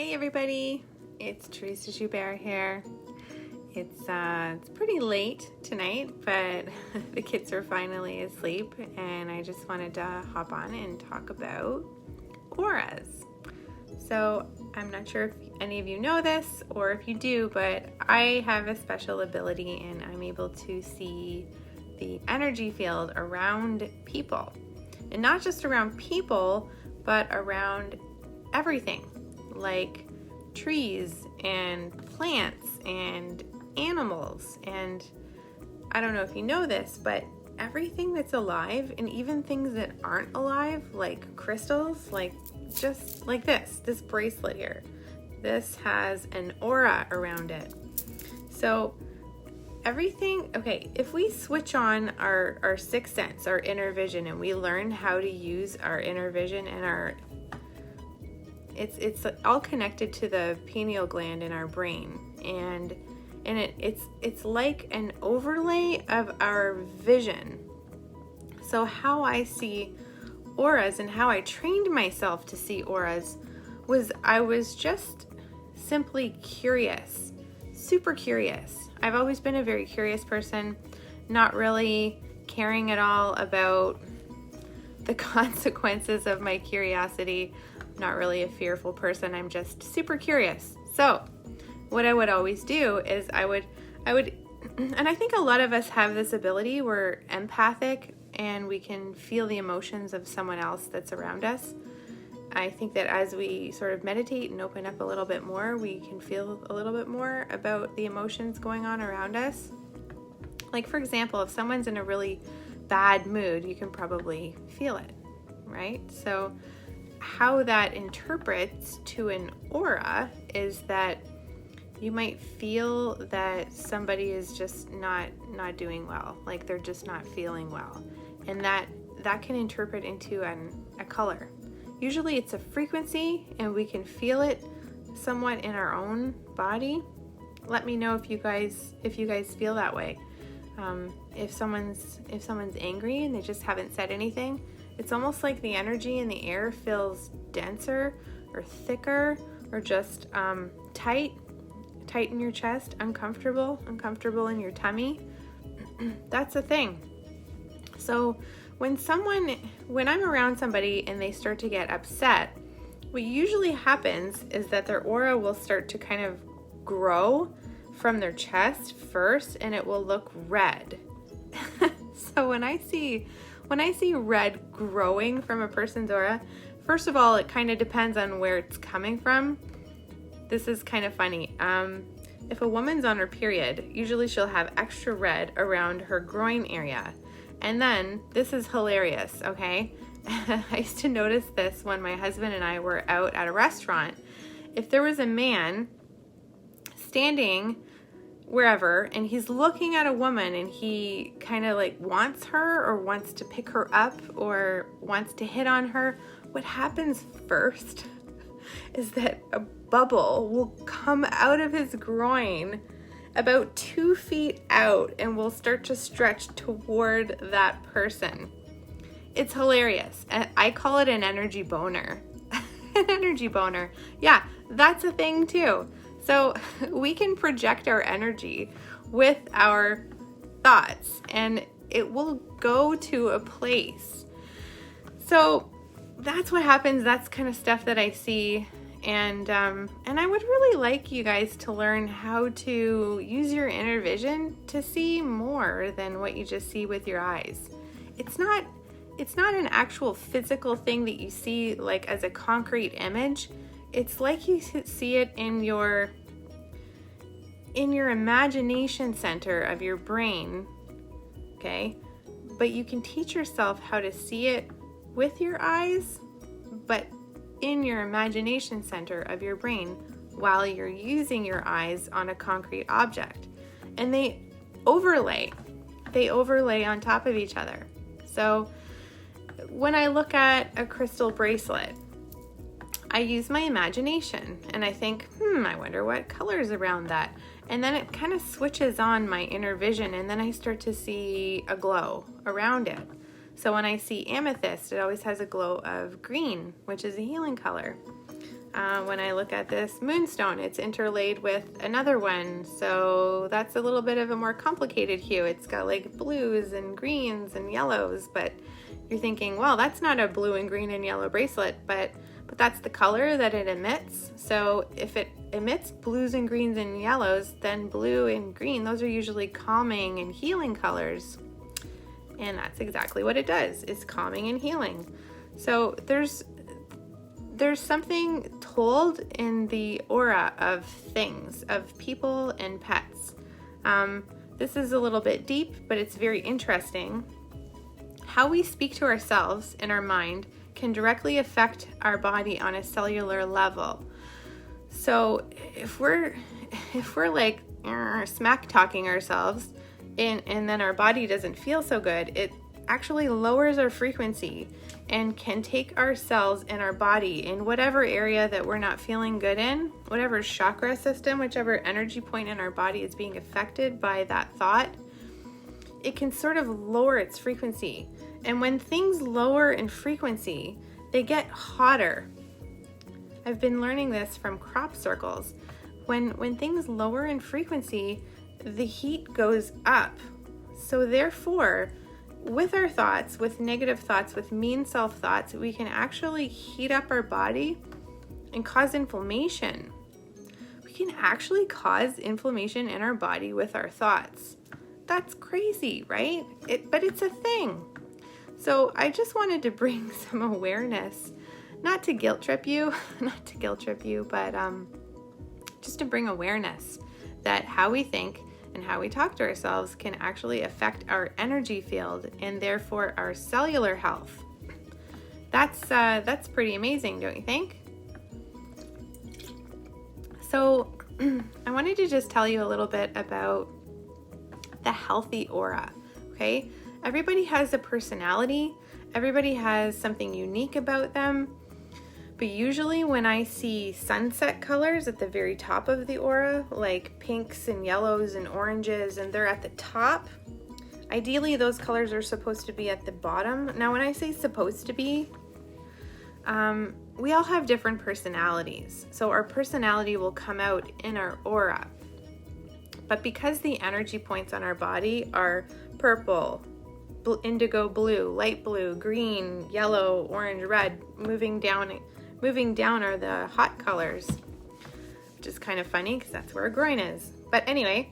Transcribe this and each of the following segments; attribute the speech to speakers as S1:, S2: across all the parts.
S1: Hi everybody, it's Teressa Joubert here. It's pretty late tonight, but the kids are finally asleep and I just wanted to hop on and talk about auras. So I'm not sure if any of you know this or if you do, but I have a special ability and I'm able to see the energy field around people. And not just around people, but around everything, like trees and plants and animals. And I don't know if you know this, but everything that's alive and even things that aren't alive, like crystals, like just like this bracelet here, this has an aura around it. So everything, okay, if we switch on our sixth sense, our inner vision, and we learn how to use our inner vision and it's all connected to the pineal gland in our brain, and it's like an overlay of our vision. So how I see auras and how I trained myself to see auras was I was just simply curious, super curious. I've always been a very curious person, not really caring at all about the consequences of my curiosity. Not really a fearful person. I'm just super curious. So what I would always do is I would, and I think a lot of us have this ability. We're empathic and we can feel the emotions of someone else that's around us. I think that as we sort of meditate and open up a little bit more, we can feel a little bit more about the emotions going on around us. Like, for example, if someone's in a really bad mood, you can probably feel it, right? So how that interprets to an aura is that you might feel that somebody is just not doing well, like they're just not feeling well, and that can interpret into a color. Usually it's a frequency and we can feel it somewhat in our own body. Let me know if you guys feel that way. If someone's angry and they just haven't said anything, it's almost like the energy in the air feels denser or thicker or just tight in your chest, uncomfortable in your tummy. That's the thing. So when I'm around somebody and they start to get upset, what usually happens is that their aura will start to kind of grow from their chest first, and it will look red. So when I see red growing from a person's aura, first of all, it kind of depends on where it's coming from. This is kind of funny. If a woman's on her period, usually she'll have extra red around her groin area. And then, this is hilarious, okay? I used to notice this when my husband and I were out at a restaurant. If there was a man standing wherever and he's looking at a woman and he kind of like wants her or wants to pick her up or wants to hit on her, what happens first is that a bubble will come out of his groin about 2 feet out and will start to stretch toward that person. It's hilarious. I call it an energy boner. An energy boner. Yeah, that's a thing too. So we can project our energy with our thoughts and it will go to a place. So that's what happens. That's kind of stuff that I see. And I would really like you guys to learn how to use your inner vision to see more than what you just see with your eyes. It's not an actual physical thing that you see like as a concrete image. It's like you see it in your imagination center of your brain, okay? But you can teach yourself how to see it with your eyes, but in your imagination center of your brain while you're using your eyes on a concrete object. And they overlay on top of each other. So when I look at a crystal bracelet, I use my imagination and I think, I wonder what color's around that. And then it kind of switches on my inner vision and then I start to see a glow around it. So when I see amethyst, it always has a glow of green, which is a healing color. When I look at this moonstone, it's interlaid with another one, so that's a little bit of a more complicated hue. It's got like blues and greens and yellows, but you're thinking, well, that's not a blue and green and yellow bracelet, but that's the color that it emits. So if it emits blues and greens and yellows, then blue and green, those are usually calming and healing colors. And that's exactly what it does, is calming and healing. So there's something told in the aura of things, of people and pets. This is a little bit deep, but it's very interesting. How we speak to ourselves in our mind can directly affect our body on a cellular level. So if we're like smack talking ourselves and then our body doesn't feel so good, it actually lowers our frequency and can take our cells in our body in whatever area that we're not feeling good in, whatever chakra system, whichever energy point in our body is being affected by that thought, it can sort of lower its frequency. And when things lower in frequency, they get hotter. I've been learning this from crop circles. When things lower in frequency, the heat goes up. So therefore, with our thoughts, with negative thoughts, with mean self-thoughts, we can actually heat up our body and cause inflammation. We can actually cause inflammation in our body with our thoughts. That's crazy, right? But it's a thing. So I just wanted to bring some awareness, not to guilt trip you, but just to bring awareness that how we think and how we talk to ourselves can actually affect our energy field and therefore our cellular health. That's pretty amazing, don't you think? So I wanted to just tell you a little bit about the healthy aura, okay? Everybody has a personality. Everybody has something unique about them. But usually when I see sunset colors at the very top of the aura, like pinks and yellows and oranges, and they're at the top, ideally those colors are supposed to be at the bottom. Now when I say supposed to be, we all have different personalities. So our personality will come out in our aura. But because the energy points on our body are purple, indigo blue, light blue, green, yellow, orange, red, moving down are the hot colors, which is kind of funny because that's where our groin is. But anyway,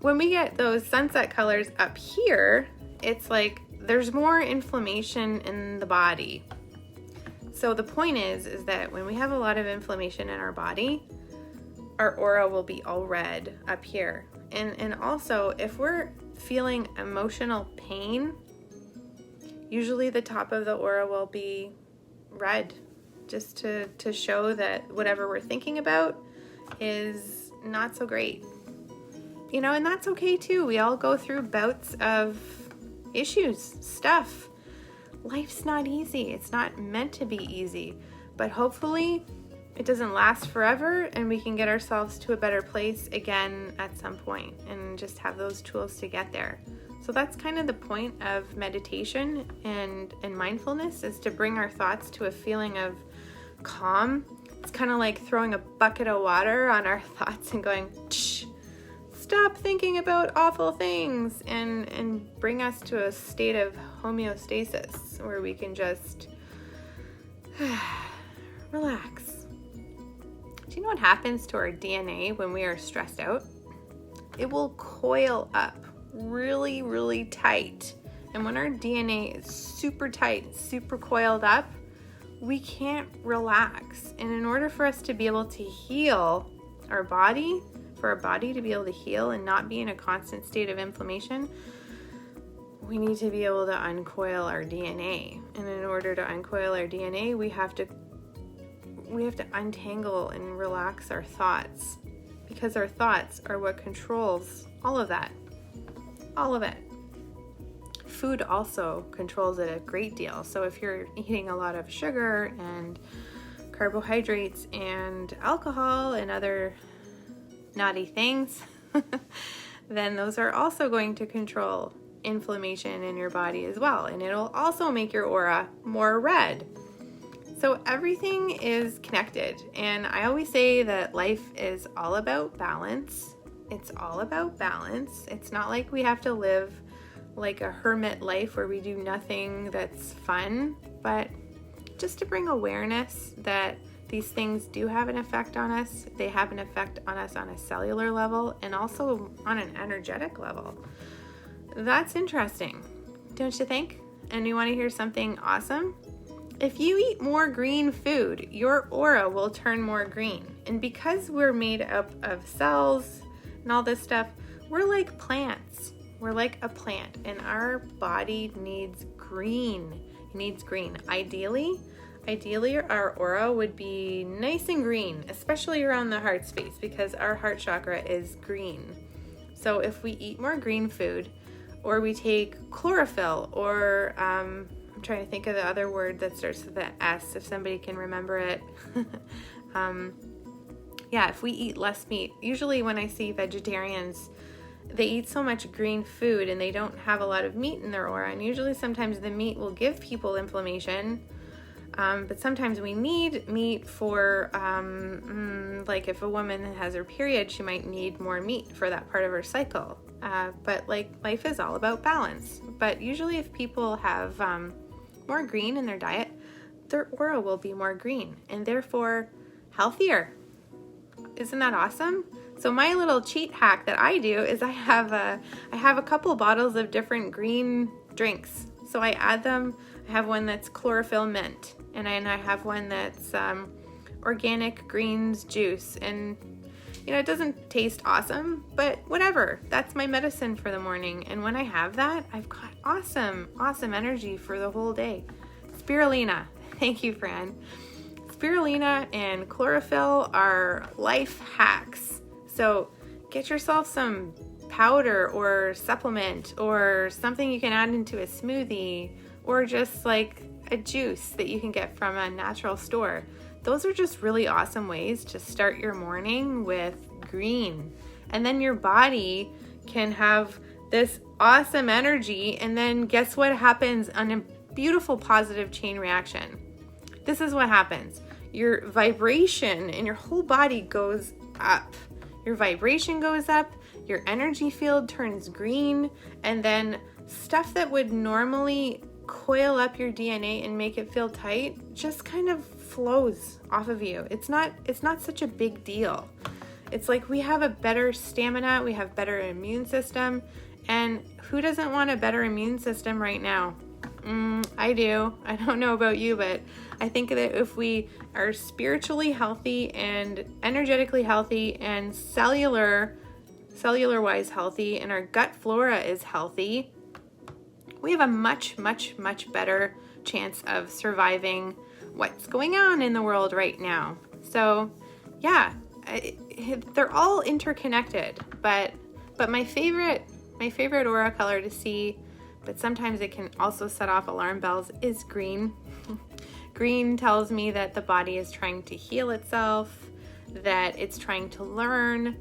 S1: when we get those sunset colors up here, it's like there's more inflammation in the body. So the point is that when we have a lot of inflammation in our body, our aura will be all red up here. And also, if we're feeling emotional pain, usually the top of the aura will be red, just to show that whatever we're thinking about is not so great. You know, and that's okay too. We all go through bouts of issues, stuff. Life's not easy. It's not meant to be easy, but hopefully it doesn't last forever and we can get ourselves to a better place again at some point and just have those tools to get there. So that's kind of the point of meditation and mindfulness, is to bring our thoughts to a feeling of calm. It's kind of like throwing a bucket of water on our thoughts and going, shh, stop thinking about awful things, and bring us to a state of homeostasis where we can just relax. Do you know what happens to our DNA when we are stressed out? It will coil up really, really tight. And when our DNA is super tight, super coiled up, we can't relax. And in order for us to be able to heal our body, for our body to be able to heal and not be in a constant state of inflammation, we need to be able to uncoil our DNA. And in order to uncoil our DNA, we have to untangle and relax our thoughts, because our thoughts are what controls all of that. All of it. Food also controls it a great deal. So if you're eating a lot of sugar and carbohydrates and alcohol and other naughty things, then those are also going to control inflammation in your body as well. And it'll also make your aura more red. So everything is connected, and I always say that life is all about balance. It's all about balance. It's not like we have to live like a hermit life where we do nothing that's fun, but just to bring awareness that these things do have an effect on us. They have an effect on us on a cellular level and also on an energetic level. That's interesting, don't you think? And you want to hear something awesome? If you eat more green food, your aura will turn more green. And because we're made up of cells and all this stuff, we're like plants. We're like a plant, and our body needs green. It needs green. Ideally, our aura would be nice and green, especially around the heart space, because our heart chakra is green. So if we eat more green food, or we take chlorophyll, or I'm trying to think of the other word that starts with the S, if somebody can remember it. If we eat less meat. Usually when I see vegetarians, they eat so much green food and they don't have a lot of meat in their aura. And usually sometimes the meat will give people inflammation. But sometimes we need meat for, like if a woman has her period, she might need more meat for that part of her cycle. But like life is all about balance. But usually if people have more green in their diet, their aura will be more green and therefore healthier. Isn't that awesome? So my little cheat hack that I do is I have a couple bottles of different green drinks. So I add them. I have one that's chlorophyll mint, and I have one that's organic greens juice. And it doesn't taste awesome, but whatever. That's my medicine for the morning. And when I have that, I've got awesome energy for the whole day. Spirulina. Thank you, Fran. Spirulina and chlorophyll are life hacks. So get yourself some powder or supplement or something you can add into a smoothie, or just like a juice that you can get from a natural store. Those are just really awesome ways to start your morning with green. And then your body can have this awesome energy, and then guess what happens on a beautiful positive chain reaction? This is what happens. Your vibration in your whole body goes up. Your vibration goes up, your energy field turns green, and then stuff that would normally coil up your DNA and make it feel tight just kind of flows off of you. It's not such a big deal. It's like we have a better stamina, we have better immune system, and who doesn't want a better immune system right now? I do. I don't know about you, but I think that if we are spiritually healthy and energetically healthy and cellular wise healthy, and our gut flora is healthy, we have a much better chance of surviving what's going on in the world right now. So yeah, they're all interconnected, but my favorite aura color to see, but sometimes it can also set off alarm bells, is green. Green tells me that the body is trying to heal itself, that it's trying to learn,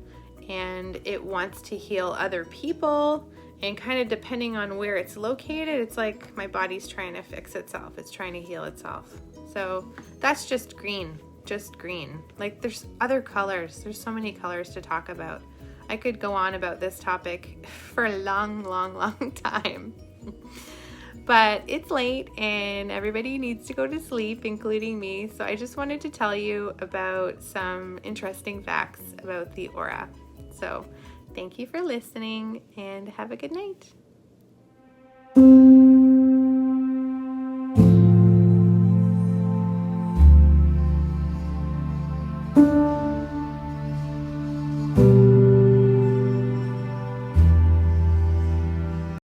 S1: and it wants to heal other people. And kind of depending on where it's located, it's like my body's trying to fix itself. It's trying to heal itself. So that's just green. Like there's other colors. There's so many colors to talk about. I could go on about this topic for a long time. But it's late and everybody needs to go to sleep, including me. So I just wanted to tell you about some interesting facts about the aura. So thank you for listening and have a good night.